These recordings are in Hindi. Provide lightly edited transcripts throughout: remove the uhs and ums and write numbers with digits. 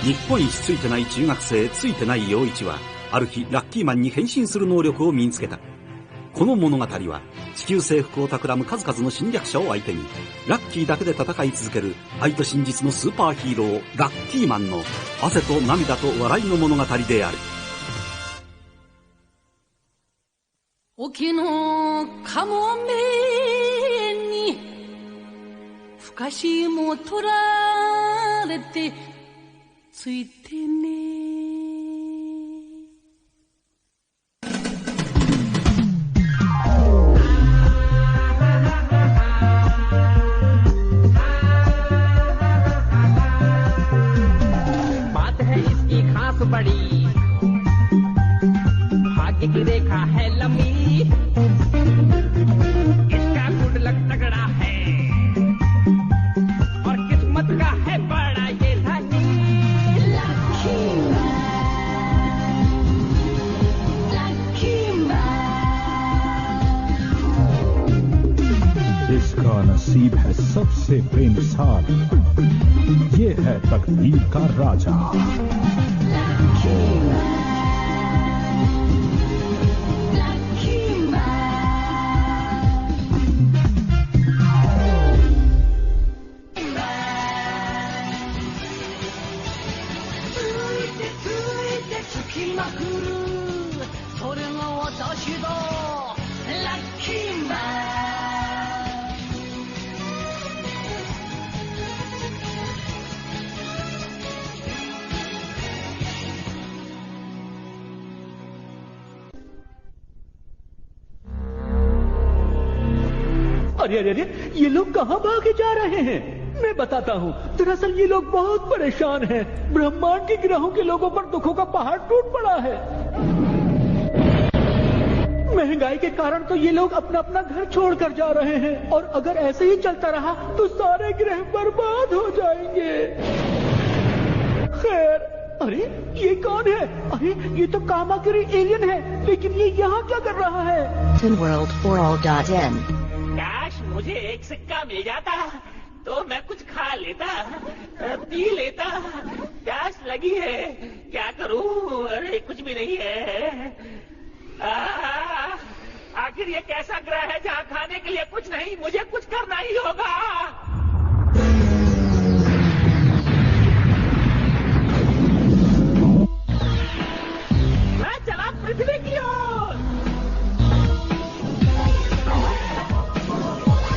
日本一ついてない中学生ついてない陽一は、ある日ラッキーマンに変身する能力を身につけた。この物語は地球征服を企む数々の侵略者を相手にラッキーだけで戦い続ける愛と真実のスーパーヒーローラッキーマンの汗と涙と笑いの物語である。沖のかもめにふかしも取られてついてね。बड़ी भाग्य की रेखा है लंबी, इसका गुड लक तगड़ा है और किस्मत का है बड़ा ये धनी। इसका नसीब है सबसे बेमिसाल, ये है तकदीर का राजा। अरे अरे अरे, ये लोग कहां भागे जा रहे हैं? मैं बताता हूँ। दरअसल ये लोग बहुत परेशान हैं। ब्रह्मांड के ग्रहों के लोगों पर दुखों का पहाड़ टूट पड़ा है। महंगाई के कारण तो ये लोग अपना अपना घर छोड़कर जा रहे हैं और अगर ऐसे ही चलता रहा तो सारे ग्रह बर्बाद हो जाएंगे। खैर, अरे ये कौन है? अरे ये तो कामाकिरी एलियन है, लेकिन ये यहाँ क्या कर रहा है? tinworld4all.in काश मुझे एक सिक्का मिल जाता तो मैं कुछ खा लेता, पी लेता। प्यास लगी है, क्या करूं? अरे कुछ भी नहीं है। आखिर ये कैसा ग्रह है जहाँ खाने के लिए कुछ नहीं? मुझे कुछ करना ही होगा। मैं चला पृथ्वी की ओर।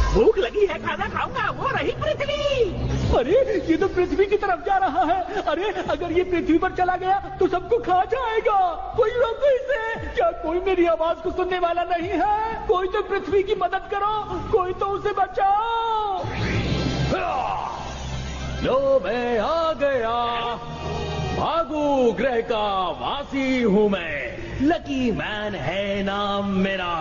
भूख लगी है, खाना खाऊंगा। वो रही पृथ्वी। अरे ये तो पृथ्वी की तरफ जा रहा है। अरे अगर ये पृथ्वी पर चला गया तो सबको खा जाएगा। कोई रोको इसे। क्या कोई मेरी आवाज को सुनने वाला नहीं है? कोई तो पृथ्वी की मदद करो, कोई तो उसे बचाओ। लो मैं आ गया, भागू ग्रह का वासी हूँ मैं। लकी मैन है नाम मेरा,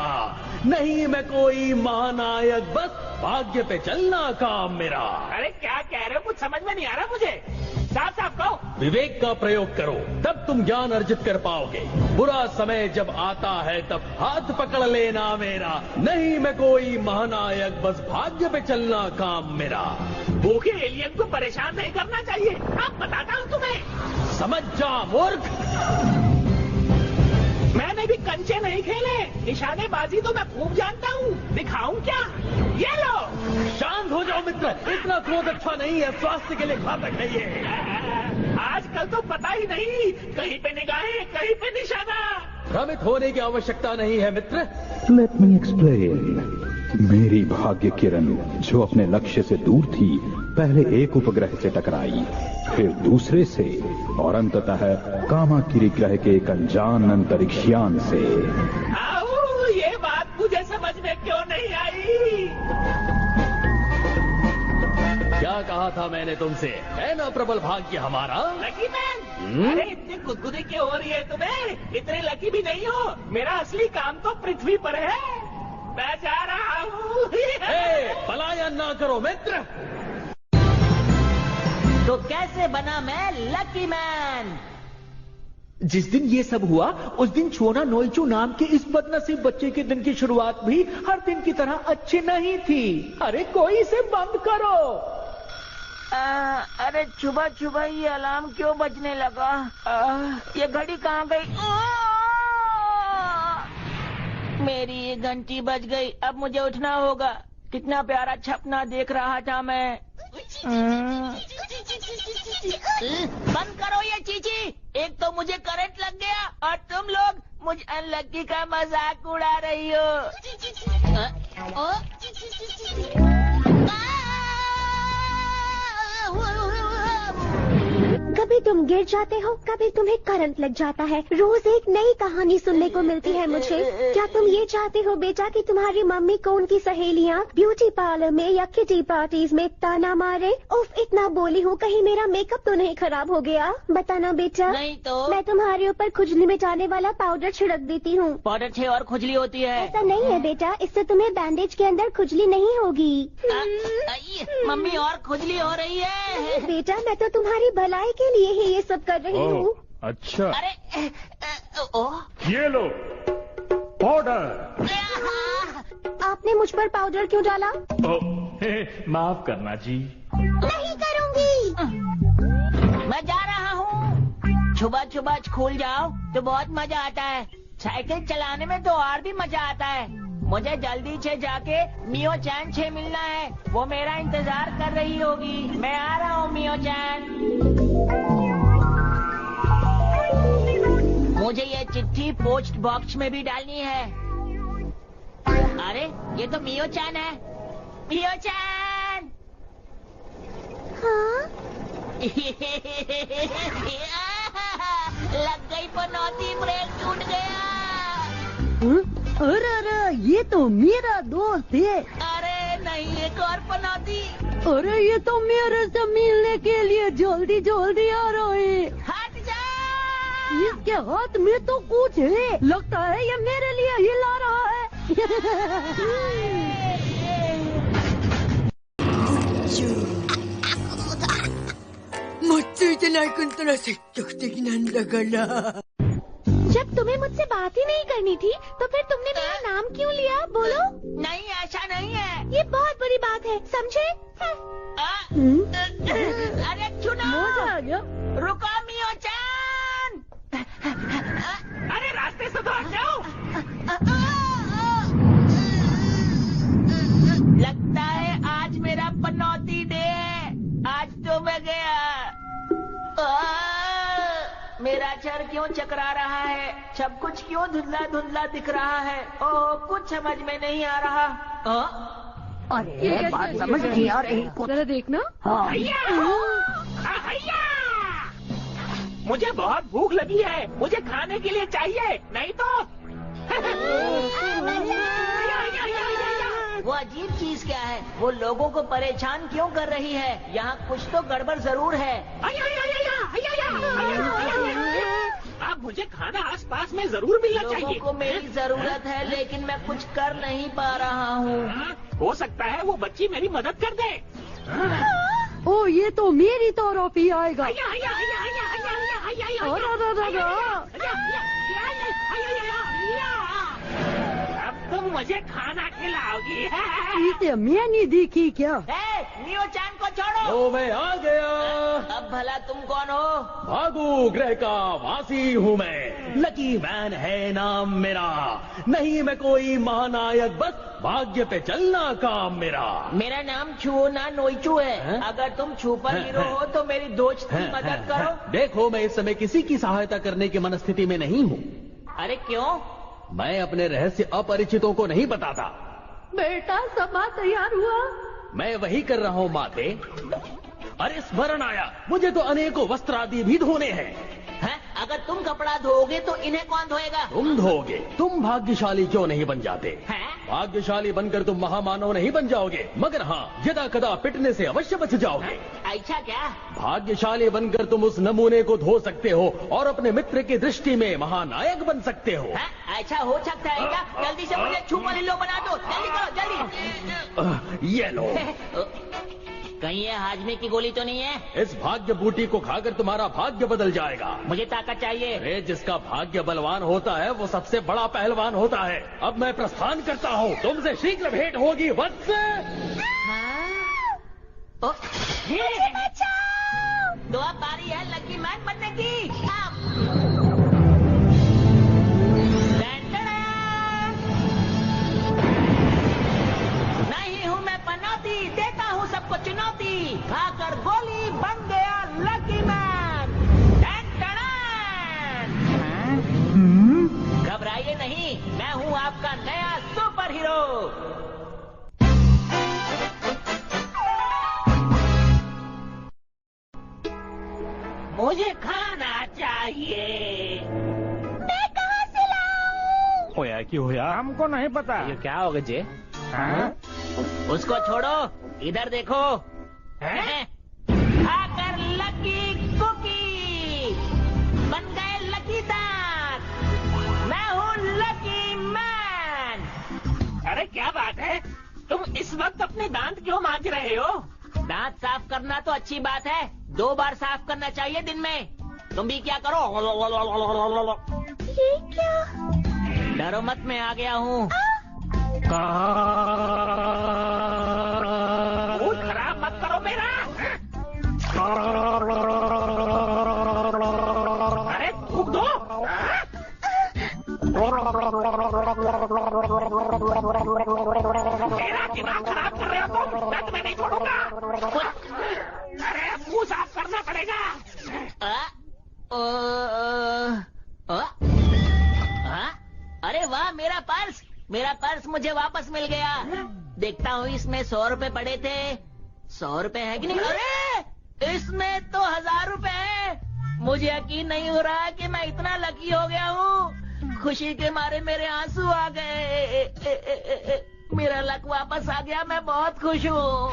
नहीं मैं कोई महानायक, बस भाग्य पे चलना काम मेरा। अरे क्या कह रहे हो? कुछ समझ में नहीं आ रहा मुझे। साफ साफ कहो। विवेक का प्रयोग करो, तब तुम ज्ञान अर्जित कर पाओगे। बुरा समय जब आता है तब हाथ पकड़ लेना मेरा, नहीं मैं कोई महानायक, बस भाग्य पे चलना काम मेरा। भूखे एलियन को परेशान नहीं करना चाहिए। अब बताता हूँ तुम्हें। समझ जा मूर्ख। मैंने भी कंचे नहीं खेले, निशानेबाजी तो मैं खूब जानता हूँ। दिखाऊं क्या? ये लो। शांत हो जाओ मित्र, इतना क्रोध अच्छा नहीं है, स्वास्थ्य के लिए घातक है ये। आजकल तो पता ही नहीं, कहीं पे निगाहें, कहीं पे निशाना। भ्रमित होने की आवश्यकता नहीं है मित्र। Let me explain. मेरी भाग्य किरण जो अपने लक्ष्य से दूर थी, पहले एक उपग्रह से टकराई, फिर दूसरे से और अंततः कामाकिरी ग्रह के एक अनजान अंतरिक्षयान से। ये बात मुझे समझ में क्यों नहीं आई? क्या कहा था मैंने तुमसे? है ना प्रबल भाग्य हमारा? लकी मैन, अरे इतनी गुदगुदी क्यों हो रही है तुम्हें? इतने लकी भी नहीं हो। मेरा असली काम तो पृथ्वी पर है। मैं जा रहा हूँ। पलायन ना करो मित्र। तो कैसे बना मैं लकी मैन? जिस दिन ये सब हुआ उस दिन छोना नोइचू नाम के इस बदनसीब बच्चे के दिन की शुरुआत भी हर दिन की तरह अच्छी नहीं थी। अरे कोई इसे बंद करो। अरे सुबह सुबह ये अलार्म क्यों बजने लगा? ये घड़ी कहाँ गई? मेरी ये घंटी बज गई। अब मुझे उठना होगा। कितना प्यारा सपना देख रहा था मैं। बंद करो ये चीची। एक तो मुझे करंट लग गया और तुम लोग मुझ अनलक्की का मजाक उड़ा रही हो। कभी तुम गिर जाते हो, कभी तुम्हें करंट लग जाता है। रोज एक नई कहानी सुनने को मिलती है मुझे। क्या तुम ये चाहते हो बेटा कि तुम्हारी मम्मी को उनकी सहेलियाँ ब्यूटी पार्लर में या किटी पार्टीज में ताना मारे? उफ, इतना बोली हूँ, कहीं मेरा मेकअप तो नहीं खराब हो गया? बताना बेटा। नहीं तो मैं तुम्हारे ऊपर खुजली मिटाने वाला पाउडर छिड़क देती हूँ। पाउडर से और खुजली होती है? ऐसा नहीं है बेटा, इससे तुम्हें बैंडेज के अंदर खुजली नहीं होगी। मम्मी और खुजली हो रही है। बेटा मैं तो तुम्हारी भलाई के लिए ही ये सब कर रही हूँ। अच्छा। अरे ये लो पाउडर। आपने मुझ पर पाउडर क्यों डाला? माफ करना जी। नहीं करूँगी। मैं जा रहा हूँ। सुबह सुबह स्कूल जाओ तो बहुत मजा आता है। साइकिल चलाने में तो और भी मजा आता है। मुझे जल्दी से जाके मियो चैन से मिलना है। वो मेरा इंतजार कर रही होगी। मैं आ रहा हूँ मियो चैन। मुझे ये चिट्ठी पोस्ट बॉक्स में भी डालनी है। अरे ये तो मियो चैन है। मियो चैन। हाँ? लग गई पनौती, ब्रेक टूट गया। अरे अरे ये तो मेरा दोस्त है। अरे नहीं, एक और पनौती। अरे ये तो मेरे से मिलने के लिए जल्दी जल्दी आ रहा है। हट जा। इसके हाथ में तो कुछ है, लगता है ये मेरे लिए हिला रहा है। जब तुम्हें मुझसे बात ही नहीं करनी थी तो फिर तुमने मेरा नाम क्यों लिया? बोलो। नहीं, ऐसा नहीं है। ये बहुत बड़ी बात है, समझे? अरे सुनो। मजा आ गया। रुको मियो चैन। अरे रास्ते से तो हट जाओ। लगता है आज मेरा पनौती डे है। आज तो मैं गया। मेरा सर क्यों चकरा रहा है? सब कुछ क्यों धुंधला धुंधला दिख रहा है? ओह, कुछ समझ में नहीं आ रहा। अरे बात समझ नहीं आ रही। जरा देखना। हैया! मुझे बहुत भूख लगी है। मुझे खाने के लिए चाहिए, नहीं तो वो अजीब चीज क्या है? वो लोगों को परेशान क्यों कर रही है? यहाँ कुछ तो गड़बड़ जरूर है। अब मुझे खाना आसपास में जरूर मिलना लोगों चाहिए। को मेरी जरूरत है, लेकिन मैं कुछ कर नहीं पा रहा हूँ। हो सकता है वो बच्ची मेरी मदद कर दे। ओ ये तो मेरी तरफ ही आएगा। अब तुम मुझे खाना खिलाओगी। इसे मैं नहीं दिखी क्या? मियो चैन को छोड़ो। तो मैं आ गया। अब भला तुम कौन हो? भागू ग्रह का वासी हूँ मैं। लकी मैन है नाम मेरा। नहीं मैं कोई महानायक, बस भाग्य पे चलना काम मेरा। मेरा नाम छुओ ना नोइचू है। अगर तुम सुपर हीरो हो तो मेरी दोस्त की मदद करो। देखो मैं इस समय किसी की सहायता करने की मनस्थिति में नहीं हूँ। अरे क्यों? मैं अपने रहस्य अपरिचितों को नहीं बताता। बेटा सभा तैयार हुआ? मैं वही कर रहा हूँ माते। अरे स्मरण आया, मुझे तो अनेकों वस्त्र आदि भी धोने हैं। अगर तुम कपड़ा धोगे तो इन्हें कौन धोएगा? तुम धोगे। तुम भाग्यशाली क्यों नहीं बन जाते? भाग्यशाली बनकर तुम महामानव नहीं बन जाओगे, मगर हाँ यदा कदा पिटने से अवश्य बच जाओगे। ऐसा क्या? भाग्यशाली बनकर तुम उस नमूने को धो सकते हो और अपने मित्र की दृष्टि में महानायक बन सकते हो। ऐसा हो सकता है क्या? जल्दी से मुझे छुपा लीलो बना दो। जल्दी करो, जल्दी। ये लो। कहीं ये हाजमे की गोली तो नहीं है? इस भाग्य बूटी को खाकर तुम्हारा भाग्य बदल जाएगा। मुझे ताकत चाहिए। अरे जिसका भाग्य बलवान होता है वो सबसे बड़ा पहलवान होता है। अब मैं प्रस्थान करता हूँ, तुमसे शीघ्र भेंट होगी वत्स। तो अब बारी है लकी मैन बनने की। नहीं हूँ मैं पनौती, देता हूँ सबको चुनौती, खाकर गोली बन गया लकी मैन। घबराइए नहीं, मैं हूँ आपका नया सुपर हीरो। मुझे खाना चाहिए। मैं कहाँ से लाऊं? होया की होया हमको नहीं पता। ये क्या होगा जे? हाँ? उसको छोड़ो, इधर देखो। खाकर लकी कुकी बन गए लकी दांत। मैं हूँ लकी मैन। अरे क्या बात है, तुम इस वक्त अपने दांत क्यों मांज रहे हो? दांत साफ करना तो अच्छी बात है, 2 बार साफ करना चाहिए दिन में। तुम भी क्या करो। ये क्या? डरो मत, मैं आ गया हूँ। मूड खराब मत करो मेरा। अरे थूक दो। मेरा दिमाग खराब कर रहे हो तुम, मैं तुम्हें नहीं छोड़ूंगा। अरे मुंह साफ करना पड़ेगा। अरे वाह, मेरा पर्स मुझे वापस मिल गया। देखता हूँ इसमें 100 रुपए पड़े थे। 100 रुपए है कि नहीं? अरे इसमें तो 1000 रुपए है। मुझे यकीन नहीं हो रहा कि मैं इतना लकी हो गया हूँ। खुशी के मारे मेरे आंसू आ गए। मेरा लक वापस आ गया, मैं बहुत खुश हूँ।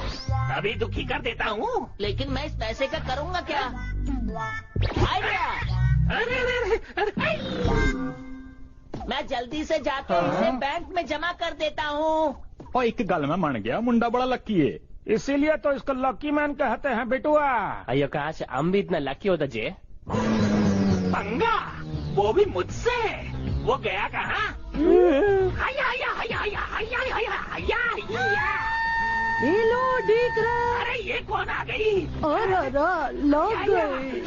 अभी दुखी कर देता हूँ। लेकिन मैं इस पैसे का करूँगा क्या? आइडिया। मैं जल्दी से जाकर इसे बैंक में जमा कर देता हूँ। और एक गल में मन गया, मुंडा बड़ा लकी है, इसीलिए तो इसको लकी मैन कहते हैं बेटुआ। अयो काश हम भी इतना लकी होता जे। पंगा, वो भी मुझसे। वो गया कहाँ? लो दिख रहा। अरे ये कौन आ गई? अरे लग गई।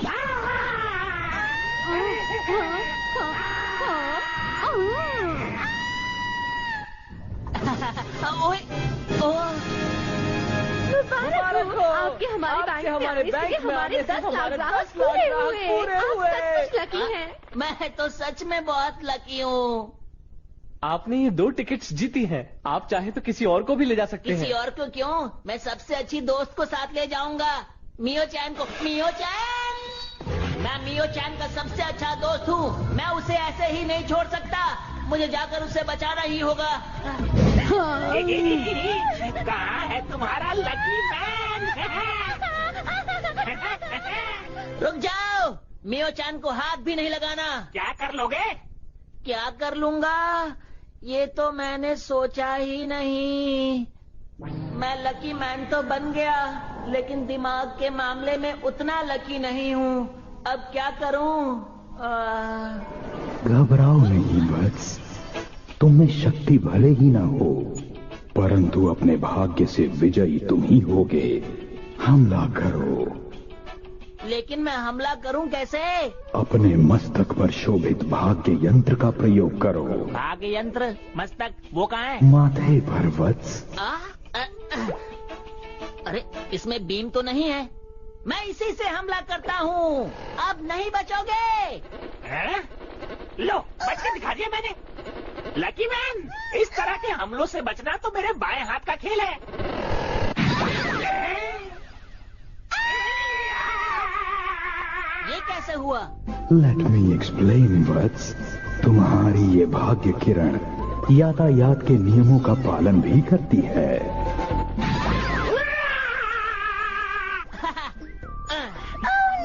मुबारक हो, आपके हमारे बैंक में हमारे 10 लाख ग्राहक पूरे हुए। आप सचमुच लकी हैं। मैं तो सच में बहुत लकी हूँ। आपने ये 2 टिकट्स जीती हैं। आप चाहे तो किसी और को भी ले जा सकते हैं। किसी और को क्यों? मैं सबसे अच्छी दोस्त को साथ ले जाऊंगा, मियो चैन को। मियो चैन, मैं मियो चैन का सबसे अच्छा दोस्त हूँ। मैं उसे ऐसे ही नहीं छोड़ सकता। मुझे जाकर उसे बचाना ही होगा। कहाँ है तुम्हारा लकी मैन? रुक जाओ, मियो चैन को हाथ भी नहीं लगाना। क्या कर लोगे? क्या कर लूंगा, ये तो मैंने सोचा ही नहीं। मैं लकी मैन तो बन गया, लेकिन दिमाग के मामले में उतना लकी नहीं हूँ। अब क्या करूँ? घबराओ नहीं बस, तुम में शक्ति भले ही ना हो, परंतु अपने भाग्य से विजयी तुम ही होगे। हमला करो। लेकिन मैं हमला करूं कैसे? अपने मस्तक पर शोभित भाग्य यंत्र का प्रयोग करो। भाग्य यंत्र? मस्तक वो कहाँ है? माथे पर वत्स। अरे इसमें बीम तो नहीं है। मैं इसी से हमला करता हूँ। अब नहीं बचोगे। लो, बच के दिखा दिया मैंने। लकी मैन, इस तरह के हमलों से बचना तो मेरे बाएं हाथ का खेल है। ये कैसे हुआ? लेट मी एक्सप्लेन वत्स। तुम्हारी ये भाग्य किरण यातायात के नियमों का पालन भी करती है।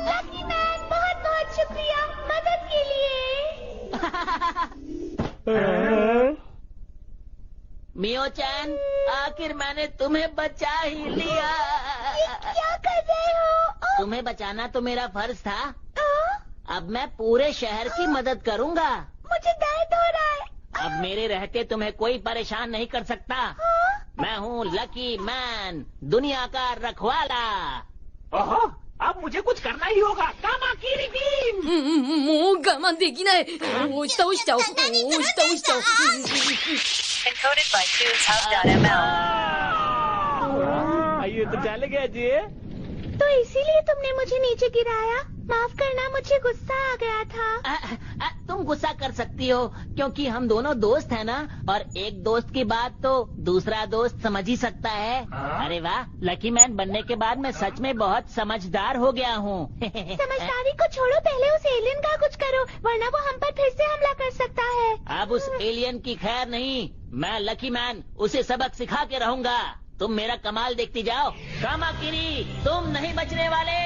लकी मैन, बहुत बहुत शुक्रिया मदद के लिए। मियो चैन, आखिर मैंने तुम्हें बचा ही लिया। क्या कर रहे हो? तुम्हें बचाना तो मेरा फर्ज था। अब मैं पूरे शहर की मदद करूंगा। मुझे दर्द हो रहा है। अब मेरे रहते तुम्हें कोई परेशान नहीं कर सकता। मैं हूँ लकी मैन, दुनिया का रखवाला। ओहो, अब मुझे कुछ करना ही होगा। कामाकिरी टीम। もう我慢できない。押し倒しちゃおう。押し倒しちゃおう。Encoded by TunesHub.ml. ये तो चल गया जी। तो इसीलिए तुमने मुझे नीचे गिराया। माफ करना, मुझे गुस्सा आ गया था। तुम गुस्सा कर सकती हो क्योंकि हम दोनों दोस्त हैं ना, और एक दोस्त की बात तो दूसरा दोस्त समझ ही सकता है। अरे वाह, लकी मैन बनने के बाद मैं सच में बहुत समझदार हो गया हूँ। समझदारी को छोड़ो, पहले उस एलियन का कुछ करो, वरना वो हम पर फिर से हमला कर सकता है। अब उस एलियन की खैर नहीं, मैं लकी मैन उसे सबक सिखा के रहूंगा। तुम मेरा कमाल देखती जाओ। कामाकिरी, तुम नहीं बचने वाले।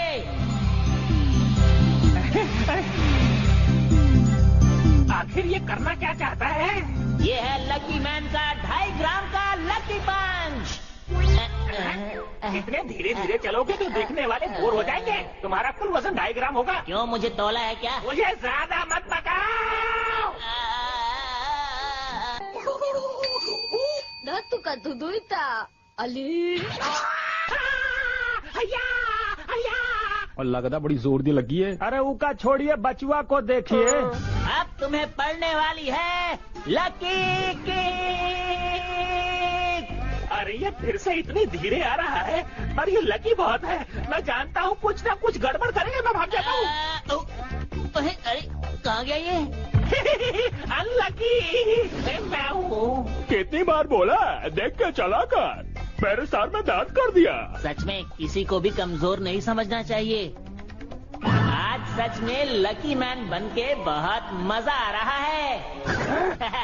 आखिर ये करना क्या चाहता है? ये है लकी मैन का 2.5 ग्राम का लकी पंच। इतने धीरे धीरे चलोगे तो देखने वाले बोर हो जाएंगे। तुम्हारा कुल वजन 2.5 ग्राम होगा। क्यों, मुझे तौला है क्या? मुझे ज्यादा मत पकाओ। なんとか届いた。あれ और लगता बड़ी जोर दी लगी है। अरे उका छोड़िए, बचुआ को देखिए। अब तुम्हें पड़ने वाली है लकी किक। अरे ये फिर से इतनी धीरे आ रहा है, पर ये लकी बहुत है। मैं जानता हूँ कुछ ना कुछ गड़बड़ करेंगे। मैं भाग जाता हूँ। अरे कहाँ गया ये? अनलकी मैं हूँ। कितनी बार बोला, देख के चला कर। मेरे सर में दर्द कर दिया। सच में किसी को भी कमजोर नहीं समझना चाहिए। आज सच में लकी मैन बनके बहुत मजा आ रहा है।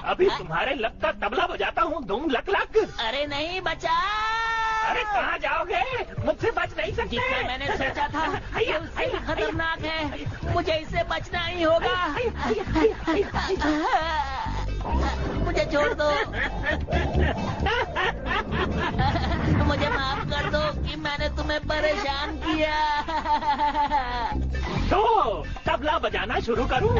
अभी तुम्हारे लक का तबला बजाता हूँ, धूम लक लक। अरे नहीं बचा। अरे कहाँ जाओगे? मुझसे बच नहीं सकते। जितना मैंने सोचा था उससे भी खतरनाक है। मुझे इससे बचना ही होगा। मुझे छोड़ दो। मुझे माफ कर दो कि मैंने तुम्हें परेशान किया। तो तबला बजाना शुरू करूं?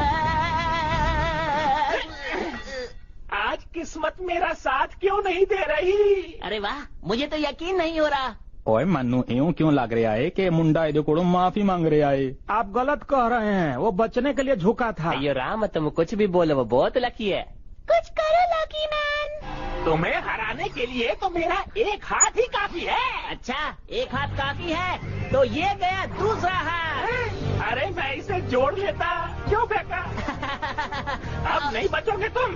आज किस्मत मेरा साथ क्यों नहीं दे रही? अरे वाह, मुझे तो यकीन नहीं हो रहा। ओए मन्नू, यूं क्यों लग रहा है कि मुंडा इधर को माफी मांग रहा है? आप गलत कह रहे हैं, वो बचने के लिए झुका था। ये राम, तुम कुछ भी बोलो, वो बहुत लकी है। कुछ करो लकी मैन। तुम्हें हराने के लिए तो मेरा एक हाथ ही काफी है। अच्छा, एक हाथ काफी है तो ये गया दूसरा हाथ। अरे मैं इसे जोड़ लेता, क्यों फेंका? अब नहीं बचोगे तुम।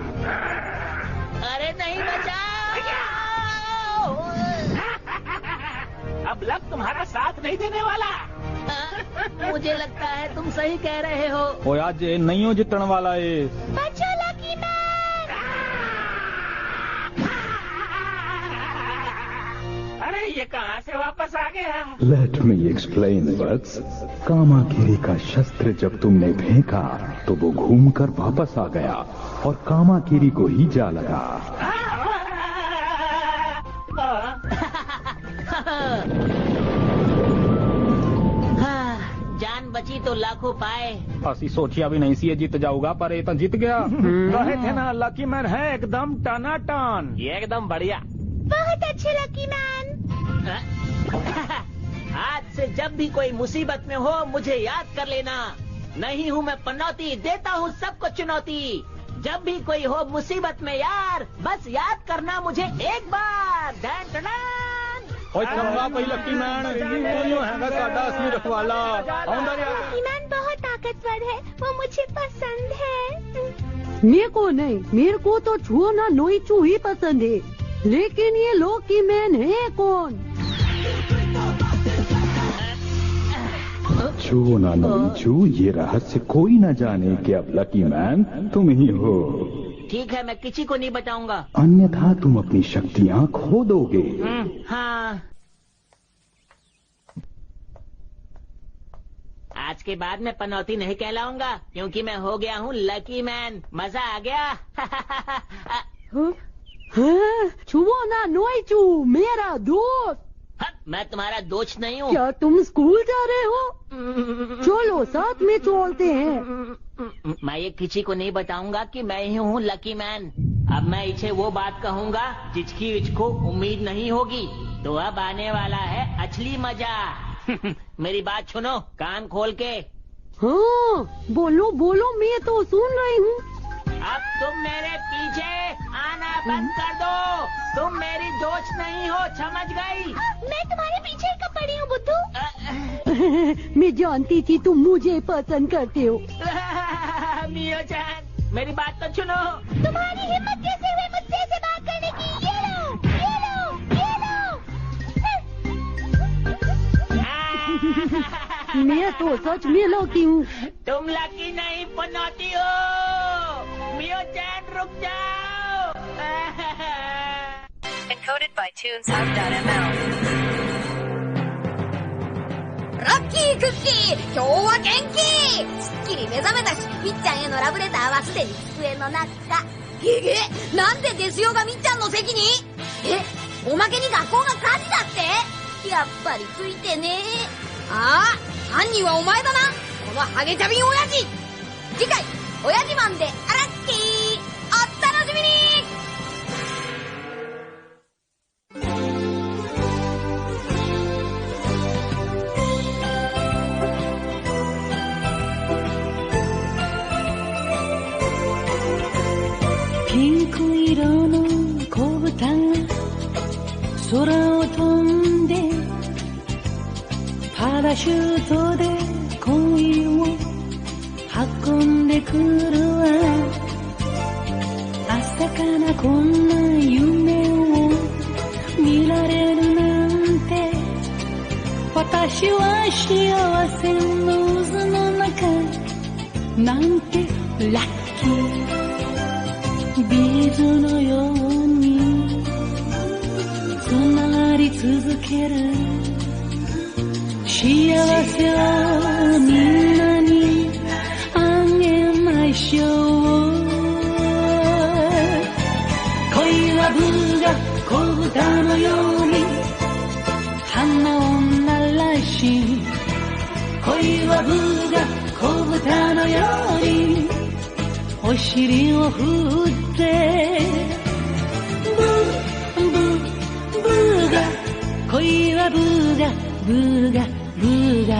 अरे नहीं बचाओ। अब लक तुम्हारा साथ नहीं देने वाला। मुझे लगता है तुम सही कह रहे हो। ओ आज नहीं हो जितने वाला है। बचो लकी मैन। अरे ये कहाँ से वापस आ गया? लेट मी एक्सप्लेन वत्स। कामाकिरी का शस्त्र जब तुमने फेंका तो वो घूमकर वापस आ गया और कामाकिरी को ही जा लगा। जान बची तो लाखों पाए। असी सोचिया भी नहीं सी जीत जाऊगा, पर ये तो जीत गया। कहे थे ना लकी मैन है एकदम टनाटन। एकदम बढ़िया। बहुत अच्छे लकी मैन। आज से जब भी कोई मुसीबत में हो मुझे याद कर लेना। नहीं हूँ मैं पनौती, देता हूँ सबको चुनौती। जब भी कोई हो मुसीबत में यार, बस याद करना मुझे एक बार। डन डन ओए चंगा भाई लकी मैन, कोई हैगा साडा असली रखवाला। लकी मैन बहुत ताकतवर है, वो मुझे पसंद है। मेरे को नहीं, मेरे को तो छुओ ना नोइचू ही पसंद है। लेकिन ये लकी मैन है कौन? छू ना नोइचू, ये रहस्य कोई न जाने कि अब लकी मैन तुम ही हो। ठीक है, मैं किसी को नहीं बताऊंगा, अन्यथा तुम अपनी शक्तियाँ खो दोगे। हाँ। आज के बाद मैं पनौती नहीं कहलाऊंगा क्योंकि मैं हो गया हूँ लकी मैन। मजा आ गया। छुओ ना नोइचू, मेरा दोस्त। मैं तुम्हारा दोस्त नहीं हूँ। क्या तुम स्कूल जा रहे हो? चलो साथ में चलते हैं। मैं ये किसी को नहीं बताऊंगा कि मैं ही हूँ लकी मैन। अब मैं इसे वो बात कहूँगा जिसकी इसको उम्मीद नहीं होगी। तो अब आने वाला है असली मजा। मेरी बात सुनो कान खोल के। हाँ बोलो बोलो, मैं तो सुन रही हूँ। अब तुम मेरे पीछे आना बंद कर दो। तुम मेरी दोस्त नहीं हो, समझ गई? मैं तुम्हारे पीछे कब पड़ी हूँ बुद्धू? मैं जानती थी तुम मुझे पसंद करते हो। मियो जान मेरी बात तो सुनो। तुम्हारी हिम्मत कैसे हुई मुझसे ऐसे बात करने की? ये लो, ये लो, ये लो। मैं तो सच में लकी हूँ। तुम लकी नहीं पनौती हो। मियो जान रुक जाओ। Encoded by TunesHub.ml。ラッキークッキー、今日は元気。すっきり目覚めたし、みっちゃんへのラブレターはすでに机の中。げげ、なんでデスヨがみっちゃんの席に？おまけに学校が火事だって？やっぱりついてねえ。ああ、犯人はお前だな、このハゲチャビン親父。次回、親父マンでラッキー。お楽しみに。ピンク色の子豚が空を飛んでパラシュートで恋を運んでくるわ。朝からこんな夢を見られるなんて、私は幸せの渦の中なんてラッキー。ビーズのようにつながり続ける幸せをみんなにあげましょう。恋はブが子豚のように花を鳴らし、恋はブが子豚のようにお尻を振ってブーブーブーが、恋はブーがブーがブーが